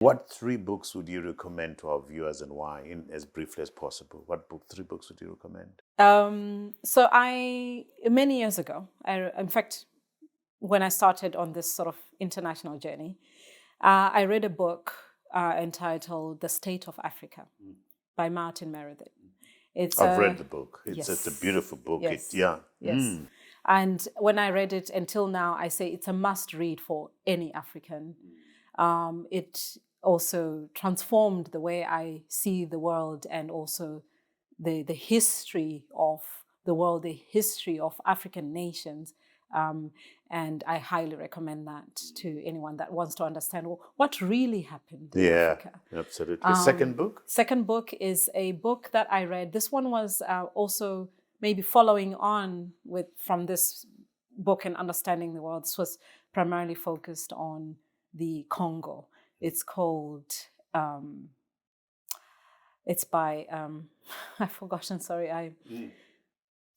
What 3 books would you recommend to our viewers and why, in as briefly as possible? What 3 books would you recommend? So many years ago, in fact, when I started on this sort of international journey, I read a book entitled The State of Africa by Martin Meredith. I've read the book. It's yes. a beautiful book. Yes. Yes. And when I read it until now, I say it's a must read for any African. It also transformed the way I see the world and also the history of the world, the history of African nations. And I highly recommend that to anyone that wants to understand what really happened in Africa. Absolutely. Second book? Second book is a book that I read. This one was also maybe following on from this book and understanding the world. This was primarily focused on the Congo. It's called, it's by, I've forgotten, sorry.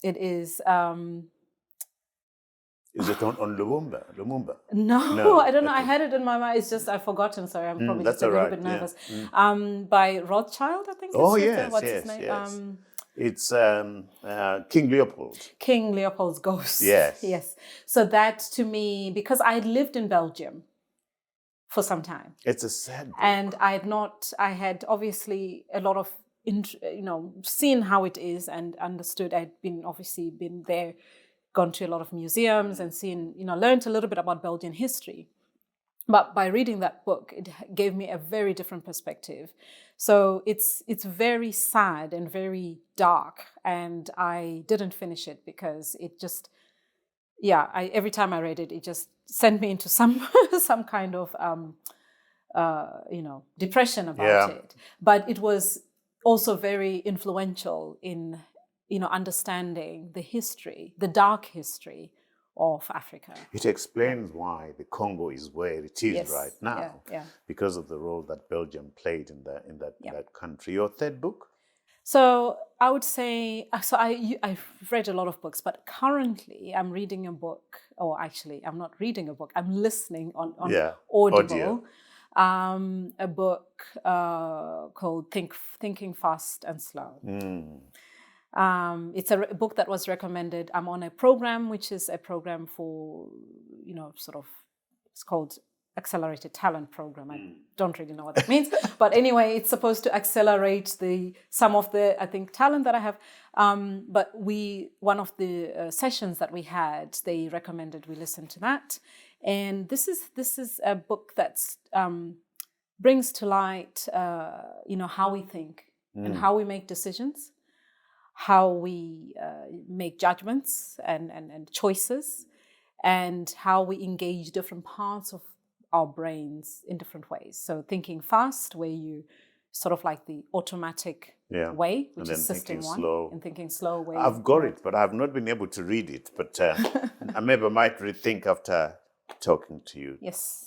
It is... Is it on Lumumba? No, I don't know. I had it in my mind. It's just I've forgotten. Sorry, I'm probably just a little bit nervous. Yeah. By Rothschild, I think. What's his name? Yes. It's King Leopold. King Leopold's Ghost. Yes. Yes. So that to me, because I had lived in Belgium for some time. It's a sad book. And I had obviously a lot of, seen how it is and understood. I'd been there, gone to a lot of museums and learned a little bit about Belgian history. But by reading that book, it gave me a very different perspective. So it's very sad and very dark. And I didn't finish it because it just, every time I read it, it just sent me into some kind of, depression about it. But it was also very influential in understanding the history, the dark history of Africa. It explains why the Congo is where it is right now, because of the role that Belgium played in that country. Your third book? So I would say, I've read a lot of books, but currently I'm reading a book, or actually I'm not reading a book, I'm listening on Audible. A book called Thinking Fast and Slow. It's a book that was recommended. I'm on a program, which is a program for, it's called Accelerated Talent Program. I don't really know what that means. But anyway, it's supposed to accelerate some of the, I think, talent that I have. But one of the sessions that we had, they recommended we listen to that. And this is a book that's brings to light, how we think and how we make decisions, how we make judgments and choices, and how we engage different parts of our brains in different ways. So thinking fast, where you sort of like the automatic way, which is system one, slow. and thinking slow way. I've got it, but I've not been able to read it. But I maybe might rethink after talking to you. Yes.